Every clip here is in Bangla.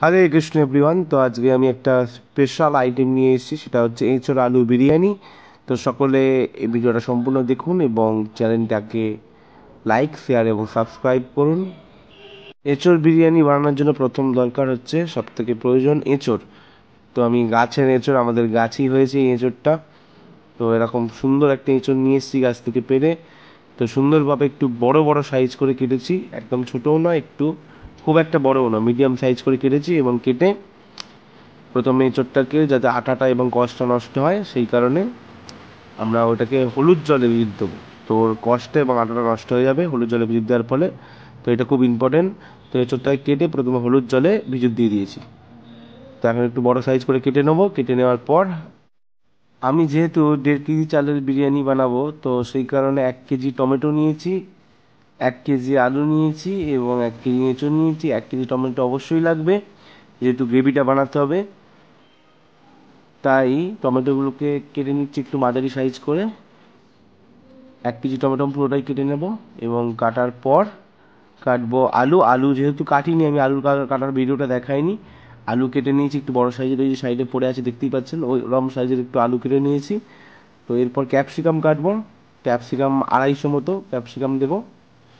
হরে কৃষ্ণ এভরিওয়ান। তো আজকে আমি একটা স্পেশাল আইটেম নিয়ে এসেছি, সেটা হচ্ছে এঁচোড় আলু বিরিয়ানি। তো সকলে এই ভিডিওটা সম্পূর্ণ দেখুন এবং চ্যানেলটাকে লাইক, শেয়ার এবং সাবস্ক্রাইব করুন। এঁচোড় বিরিয়ানি বানানোর জন্য প্রথম দরকার হচ্ছে সবথেকে প্রয়োজন এঁচোড়। তো আমি গাছের এঁচোড়, আমাদের গাছই হয়েছে এই এঁচোড়টা। তো এরকম সুন্দর একটা এঁচোড় নিয়ে এসেছি গাছ থেকে পেরে। তো সুন্দরভাবে একটু বড় বড় সাইজ করে কেটেছি, একদম ছোটও নয়, একটু খুব একটা বড়ও না, মিডিয়াম সাইজ করে কেটেছি। এবং কেটে প্রথমে এঁচোড়টাকে, যাতে আটাটা এবং কষটা নষ্ট হয় সেই কারণে আমরা ওটাকে হলুদ জলে ভিজিয়ে দেবো। তো ওর কষটা এবং আটাটা নষ্ট হয়ে যাবে হলুদ জলে ভিজিয়ে দেওয়ার ফলে। তো এটা খুব ইম্পর্টেন্ট। তো এঁচোড়টাকে কেটে প্রথমে হলুদ জলে ভিজিয়ে দিয়ে দিয়েছি। তো এখন একটু বড় সাইজ করে কেটে নেবো। কেটে নেওয়ার পর আমি যেহেতু 1.5 কেজি চালের বিরিয়ানি বানাবো, তো সেই কারণে 1 কেজি টমেটো নিয়েছি, 1 কেজি আলু নিয়েছি এবং 1 কেজি এঁচোড় নিয়েছি। 1 কেজি টমেটো অবশ্যই লাগবে, যেহেতু গ্রেভিটা বানাতে হবে। তাই টমেটোগুলোকে কেটে নিচ্ছি একটু মাঝারি সাইজ করে। 1 কেজি টমেটো পুরোটাই কেটে নেব এবং কাটার পর কাটবো আলু। আলু যেহেতু কাটিনি আমি, আলু কাটার ভিডিওটা দেখাইনি। আলু কেটে নিয়েছি একটু বড় সাইজের, ওই যে সাইডে পড়ে আছে দেখতেই পাচ্ছেন, ওই রকম সাইজের একটু আলু কেটে নিয়েছি। তো এরপর ক্যাপসিকাম কাটবো। ক্যাপসিকাম 250 মতো ক্যাপসিকাম দেবো,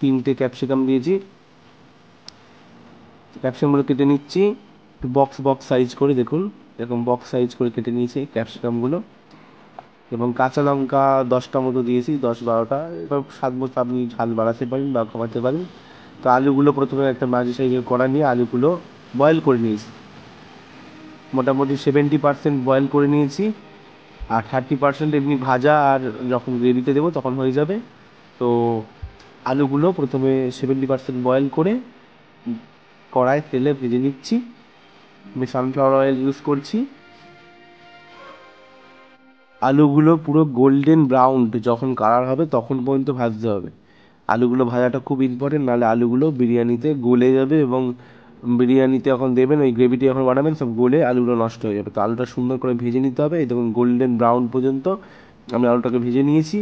3টে ক্যাপসিকাম দিয়েছি। ক্যাপসিকামগুলো কেটে নিচ্ছি বক্স বক্স সাইজ করে, দেখুন এরকম বক্স সাইজ করে কেটে নিয়েছি ক্যাপসিকামগুলো। এবং কাঁচা লঙ্কা 10টা মতো দিয়েছি, 10-12টা। এবার স্বাদ মতো আপনি ঝাল বাড়াতে পারেন বা কমাতে পারেন। তো আলুগুলো প্রথমে একটা মাঝি সাইজের কড়া নিয়ে আলুগুলো বয়েল করে নিয়েছি, মোটামুটি 70% বয়েল করে নিয়েছি। আর 30% এমনি ভাজা, আর যখন গ্রেভিতে দেবো তখন হয়ে যাবে। তো আলুগুলো প্রথমে 70% বয়েল করে কড়ায় তেলে ভেজে নিচ্ছি। আমি সানফ্লাওয়ার অয়েল ইউজ করছি। আলুগুলো পুরো গোল্ডেন ব্রাউন যখন কালার হবে তখন পর্যন্ত ভাজতে হবে। আলুগুলো ভাজাটা খুব ইম্পর্টেন্ট, নাহলে আলুগুলো বিরিয়ানিতে গলে যাবে এবং বিরিয়ানিতে যখন দেবেন, ওই গ্রেভিটি যখন বানাবেন সব গলে আলুগুলো নষ্ট হয়ে যাবে। তো আলুটা সুন্দর করে ভেজে নিতে হবে। এই দেখুন গোল্ডেন ব্রাউন পর্যন্ত আমি আলুটাকে ভেজে নিয়েছি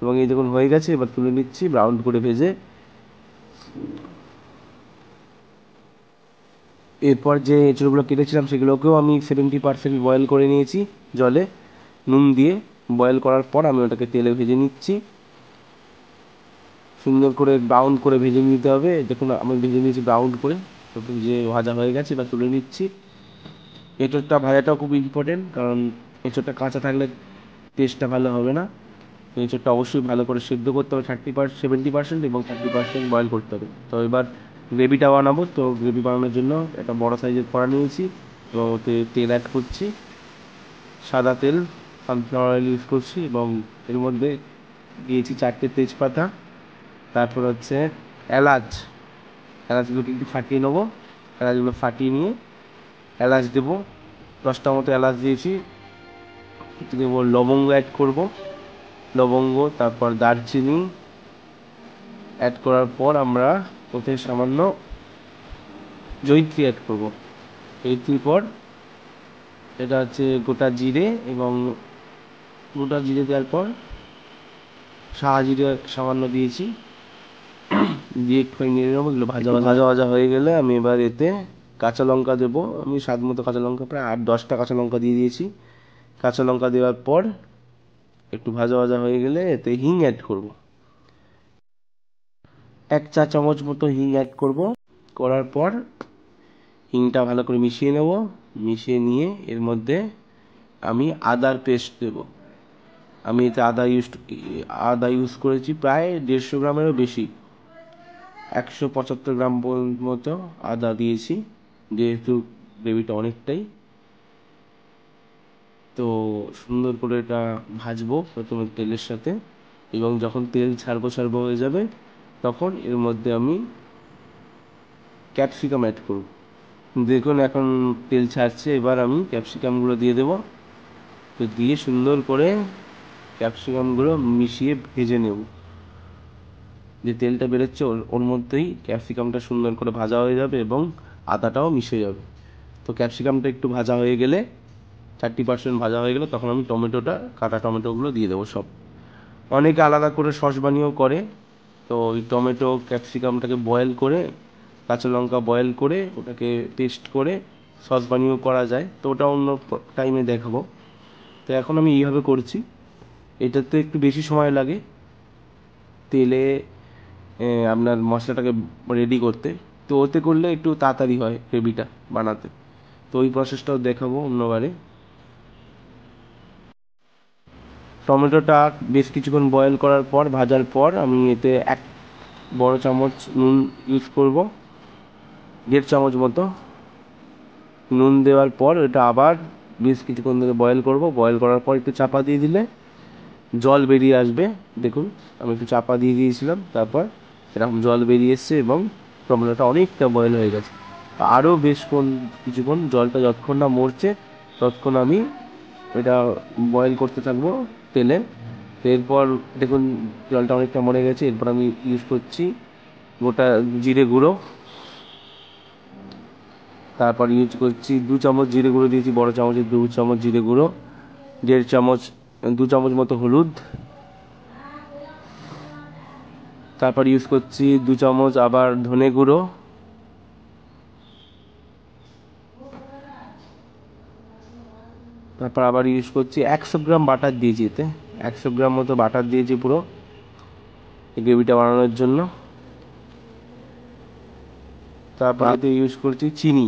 এবং এই দেখুন হয়ে গেছে। এবার তুলে নিচ্ছি ব্রাউন করে ভেজে। এরপর যে এঁচড়গুলো কেটেছিলাম সেগুলোকেও আমি 70% বয়েল করে নিয়েছি জলে নুন দিয়ে। বয়েল করার পর আমি ওটাকে তেলে ভেজে নিচ্ছি, সুন্দর করে ব্রাউন করে ভেজে নিতে হবে। দেখুন আমি ভেজে নিয়েছি ব্রাউন করে, তো ভেজে ভাজা হয়ে গেছে। এবার তুলে নিচ্ছি। এঁচোড়টা ভাজাটাও খুব ইম্পর্টেন্ট, কারণ এঁচোড়টা কাঁচা থাকলে টেস্টটা ভালো হবে না। তো এঁচোড়টা অবশ্যই ভালো করে সিদ্ধ করতে হবে, 70% এবং 30% বয়েল করতে হবে। তো এবার গ্রেভিটা বানাবো। তো গ্রেভি বানানোর জন্য একটা বড় সাইজের কড়া নিয়েছি এবং ওতে তেল অ্যাড করছি, সাদা তেল, সানফ্লাওয়ার অয়েল ইউজ করছি। এবং এর মধ্যে দিয়েছি 4টে তেজপাতা, তারপর হচ্ছে এলাচ। এলাচগুলো কিন্তু ফাটিয়ে নেবো। এলাচগুলো ফাটিয়ে নিয়ে এলাচ দেবো, 10টা মতো এলাচ দিয়েছি। দেবো লবঙ্গ, অ্যাড করব লবঙ্গ, তারপর দারচিনি অ্যাড করার পর আমরা ওতে সামান্য জয়িত্রী অ্যাড করব। জয়িত্রীর পর এটা হচ্ছে গোটা জিরে, এবং গোটা জিরে দেওয়ার পর সাদা জিরে সামান্য দিয়েছি, দিয়ে একটু নেড়ে নেবো। এগুলো ভাজা ভাজা ভাজা হয়ে গেলে আমি এবার এতে কাঁচা লঙ্কা দেবো। আমি স্বাদ মতো কাঁচা লঙ্কা প্রায় 8-10টা কাঁচা লঙ্কা দিয়ে দিয়েছি। কাঁচা লঙ্কা দেওয়ার পর একটু ভাজা ভাজা হয়ে গেলে এতে হিং অ্যাড করব, 1 চা চামচ মতো হিং অ্যাড করব। করার পর হিংটা ভালো করে মিশিয়ে নেব। মিশিয়ে নিয়ে এর মধ্যে আমি আদার পেস্ট দেব। আমি এতে আদা ইউজ করেছি প্রায় 150 গ্রামেরও বেশি, 175 গ্রাম মতো আদা দিয়েছি, যেহেতু গ্রেভিটা অনেকটাই। তো সুন্দর করে এটা ভাজবো প্রথমে তেলের সাথে, এবং যখন তেল ছাড়বো ছাড়বো হয়ে যাবে তখন এর মধ্যে আমি ক্যাপসিকাম অ্যাড করব। দেখুন এখন তেল ছাড়ছে, এবার আমি ক্যাপসিকামগুলো দিয়ে দেবো। তো দিয়ে সুন্দর করে ক্যাপসিকামগুলো মিশিয়ে ভেজে নেব। যে তেলটা বেরোচ্ছে ওর মধ্যেই ক্যাপসিকামটা সুন্দর করে ভাজা হয়ে যাবে এবং আদাটাও মিশে যাবে। তো ক্যাপসিকামটা একটু ভাজা হয়ে গেলে, 30% ভাজা হয়ে গেলে, তখন আমি কাটা টমেটোগুলো দিয়ে দেবো সব। অনেকে আলাদা করে সস বানিয়েও করে। তো ওই টমেটো ক্যাপসিকামটাকে বয়েল করে, কাঁচা লঙ্কা বয়েল করে ওটাকে পেস্ট করে সস বানিয়েও করা যায়, তো ওটা অন্য টাইমে দেখাবো। তো এখন আমি এইভাবে করছি। এটাতে একটু বেশি সময় লাগে তেলে আপনার মশলাটাকে রেডি করতে, তো ওতে করলে একটু তাড়াতাড়ি হয় গ্রেভিটা বানাতে। তো ওই প্রসেসটাও দেখাবো অন্যবারে। টমেটোটা বেশ কিছুক্ষণ বয়েল করার পর, ভাজার পর, আমি এতে 1 বড় চামচ নুন ইউজ করব, 1.5 চামচ মতো নুন দেওয়ার পর এটা আবার বেশ কিছুক্ষণ ধরে বয়েল করব। বয়েল করার পর একটু চাপা দিয়ে দিলে জল বেরিয়ে আসবে। দেখুন আমি একটু চাপা দিয়ে দিয়েছিলাম, তারপর এরকম জল বেরিয়ে এসছে এবং টমেটোটা অনেকটা বয়েল হয়ে গেছে। আরও বেশ কিছুক্ষণ জলটা যতক্ষণ না মরছে ততক্ষণ আমি এটা বয়েল করতে থাকবো তেলে। এরপর দেখুন জলটা অনেকটা মরে গেছে। এরপর আমি ইউজ করছি গোটা জিরে গুঁড়ো, তারপর ইউজ করছি 2 চামচ জিরে গুঁড়ো দিয়েছি, বড় চামচের 2 চামচ জিরে গুঁড়ো, 1.5 চামচ 2 চামচ মতো হলুদ, তারপর ইউজ করছি 2 চামচ আবার ধনে গুঁড়ো, তারপর আবার ইউজ করছি 100 গ্রাম বাটার দিয়েছি, এতে 100 গ্রাম মতো বাটার দিয়েছি পুরো এই গ্রেভিটা বানানোর জন্য। তারপর এতে ইউজ করছি চিনি,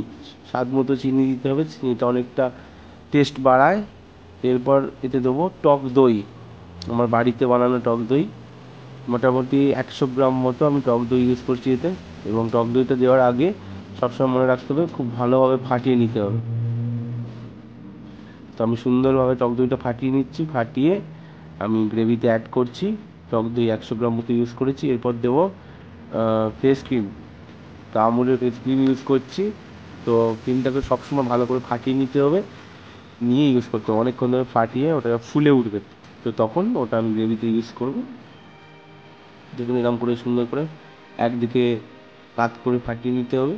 স্বাদ মতো চিনি দিতে হবে, চিনিটা অনেকটা টেস্ট বাড়ায়। এরপর এতে দেবো টক দই, আমার বাড়িতে বানানো টক দই, মোটামুটি 100 গ্রাম মতো আমি টক দই ইউজ করছি এতে। এবং টক দইটা দেওয়ার আগে সবসময় মনে রাখতে হবে খুব ভালোভাবে ফাটিয়ে নিতে হবে। তো আমি সুন্দরভাবে টক দইটা ফাটিয়ে নিচ্ছি, ফাটিয়ে আমি গ্রেভিতে অ্যাড করছি। টক দই 100 গ্রাম মতো ইউজ করেছি। এরপর দেবো ফ্রেশ ক্রিম, তো আমুলের ফ্রেশ ক্রিম ইউজ করছি। তো ক্রিমটাকে সবসময় ভালো করে ফাটিয়ে নিতে হবে, নিয়ে ইউজ করতে হবে, অনেকক্ষণ ধরে ফাটিয়ে ওটা ফুলে উঠবে, তো তখন ওটা আমি গ্রেভিতে ইউজ করবো। দেখুন এরকম করে সুন্দর করে একদিকে কাত করে ফাটিয়ে নিতে হবে,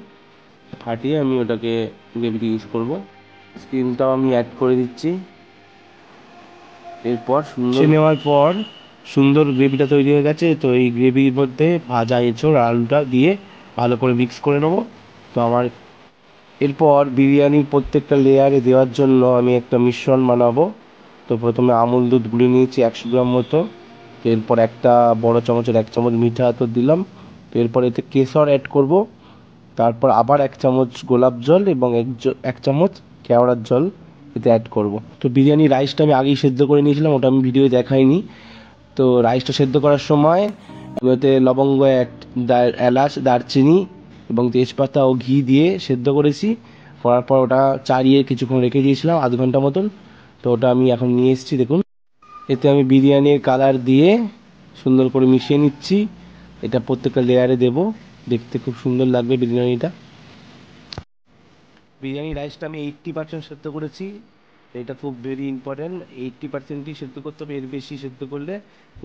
ফাটিয়ে আমি ওটাকে গ্রেভিতে ইউজ করব। স্কিমটাও আমি অ্যাড করে দিচ্ছি। এরপর সুন্দর নেওয়ার পর সুন্দর গ্রেভিটা তৈরি হয়ে গেছে। তো এই গ্রেভির মধ্যে ভাজা এঁচোড় আলুটা দিয়ে ভালো করে মিক্স করে নেবো। তো আমার এরপর বিরিয়ানির প্রত্যেকটা লেয়ারে দেওয়ার জন্য আমি একটা মিশ্রণ বানাবো। তো প্রথমে আমুল দুধ গুলে নিয়েছি 100 গ্রাম মতো, এরপর একটা বড় চামচের 1 চামচ মিঠা আতর দিলাম, এরপর এতে কেশর অ্যাড করব, তারপর আবার 1 চামচ গোলাপ জল এবং 1 চামচ কেওড়ার জল এতে অ্যাড করব। তো বিরিয়ানি রাইসটা আমি আগেই সেদ্ধ করে নিয়েছিলাম, ওটা আমি ভিডিও দেখাইনি। তো রাইসটা সেদ্ধ করার সময় আমি ওতে লবঙ্গ, এলাচ, দারচিনি এবং তেজপাতা ও ঘি দিয়ে সেদ্ধ করেছি। করার পর ওটা চাড়িয়ে কিছুক্ষণ রেখে দিয়েছিলাম, আধ ঘন্টা মতন। তো ওটা আমি এখন নিয়ে এসেছি, দেখুন এতে আমি বিরিয়ানির কালার দিয়ে সুন্দর করে মিশিয়ে নিচ্ছি। এটা প্রত্যেকটা লেয়ারে দেব, দেখতে খুব সুন্দর লাগবে বিরিয়ানিটা। বিরিয়ানি রাইসটা আমি 80% সেদ্ধ করেছি, এটা খুব ভেরি ইম্পর্টেন্ট। 80%ই সেদ্ধ করতে হবে, এর বেশি সেদ্ধ করলে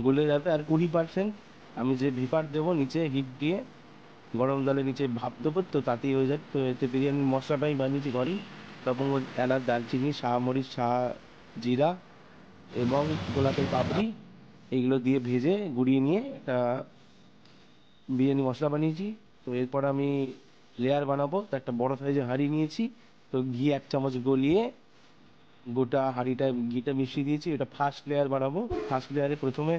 গলে যাবে। আর 20% আমি যে ভিপার দেবো নিচে হিট দিয়ে, গরম জলে নিচে ভাপ দেবো, তো তাতেই হয়ে যাবে। তো এতে বিরিয়ানির মশলাটাই বানিয়েছি ঘরেই, লবঙ্গ, এলাচ, দারচিনি, শাহমরিচ, জিরা এবং গোলাপের পাপড়ি, এইগুলো দিয়ে ভেজে গুঁড়িয়ে নিয়ে একটা বিরিয়ানি মশলা বানিয়েছি। তো এরপর আমি লেয়ার বানাবো, তো একটা বড় সাইজের হাঁড়ি নিয়েছি। তো ঘি 1 চামচ গলিয়ে গোটা হাঁড়িটায় ঘিটা মিশিয়ে দিয়েছি, এটা ফার্স্ট লেয়ার বানাবো। ফার্স্ট লেয়ারে প্রথমে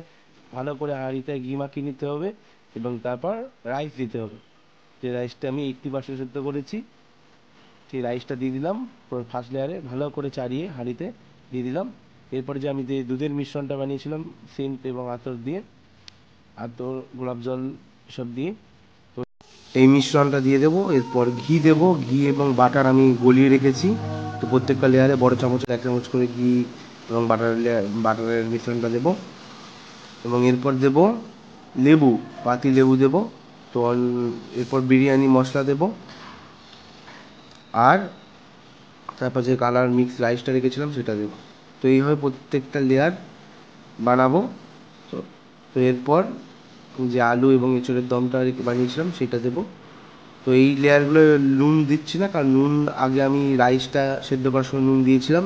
ভালো করে হাঁড়িতে ঘি মাখিয়ে নিতে হবে এবং তারপর রাইস দিতে হবে। যে রাইসটা আমি 80% সেদ্ধ করেছি সেই রাইসটা দিয়ে দিলাম ফার্স্ট লেয়ারে, ভালো করে চাড়িয়ে হাঁড়িতে দিয়ে দিলাম। এরপরে যে আমি যে দুধের মিশ্রণটা বানিয়েছিলাম সেন্ট এবং আতর দিয়ে, আতর, গোলাপ জল সব দিয়ে, তো এই মিশ্রণটা দিয়ে দেবো। এরপর ঘি দেবো, ঘি এবং বাটার আমি গলিয়ে রেখেছি। তো প্রত্যেকটা লেয়ারে বড় চামচের 1 চামচ করে ঘি এবং বাটারের মিশ্রণটা দেবো। এবং এরপর দেবো লেবু, পাতি লেবু দেবো। তো এরপর বিরিয়ানি মশলা দেবো, আর তারপর যে কালার মিক্স রাইসটা রেখেছিলাম সেটা দেবো। তো এইভাবে প্রত্যেকটা লেয়ার বানাবো। তো তো এরপর যে আলু এবং এঁচোড়ের দমটা বানিয়েছিলাম সেটা দেবো। তো এই লেয়ারগুলো নুন দিচ্ছি না, কারণ নুন আগে আমি রাইসটা সেদ্ধ করার সময় নুন দিয়েছিলাম,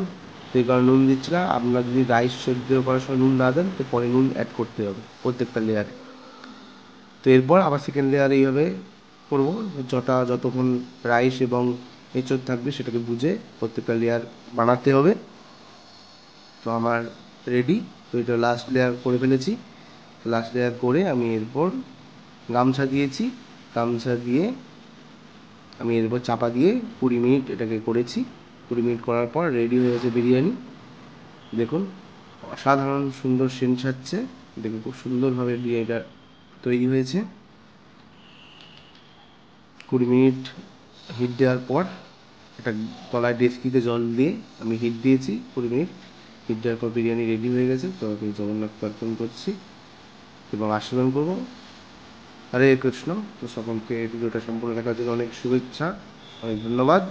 তো এই কারণে নুন দিচ্ছি না। আপনারা যদি রাইস সেদ্ধ করার সময় নুন না দেন তো পরে নুন অ্যাড করতে হবে প্রত্যেকটা লেয়ারে। তো এরপর আবার সেকেন্ড লেয়ারে এইভাবে করবো, যতক্ষণ রাইস এবং এঁচড় থাকবে সেটাকে বুঝে প্রত্যেকটা লেয়ার বানাতে হবে। তো আমার রেডি। তো এটা লাস্ট লেয়ার করে ফেলেছি। লাস্ট লেয়ার করে আমি এরপর গামছা দিয়েছি, গামছা দিয়ে আমি এরপর চাপা দিয়ে 20 মিনিট এটাকে করেছি। 20 মিনিট করার পর রেডি হয়ে গেছে বিরিয়ানি। দেখুন অসাধারণ সুন্দর সেন্ট ছাড়ছে, দেখুন খুব সুন্দরভাবে বিরিয়ানিটা তৈরি হয়েছে। 20 মিনিট হিট দেওয়ার পর একটা তলায় ডেচকিতে জল দিয়ে আমি হিট দিয়েছি। 20 মিনিট হিট দেওয়ার পর বিরিয়ানি রেডি হয়ে গেছে। তো আমি জগন্নাথ অর্পণ করছি এবং আশীর্বাদ করবো। হরে কৃষ্ণ। তো সকলকে ভিডিওটা সম্পূর্ণ দেখার জন্য অনেক শুভেচ্ছা, অনেক ধন্যবাদ।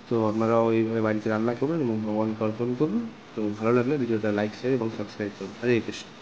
তো আপনারাও এইভাবে বাড়িতে রান্না করুন এবং ভগবানকে অর্পণ করুন। তো ভালো লাগলে ভিডিওটা লাইক, শেয়ার এবং সাবস্ক্রাইব করুন। হরে কৃষ্ণ।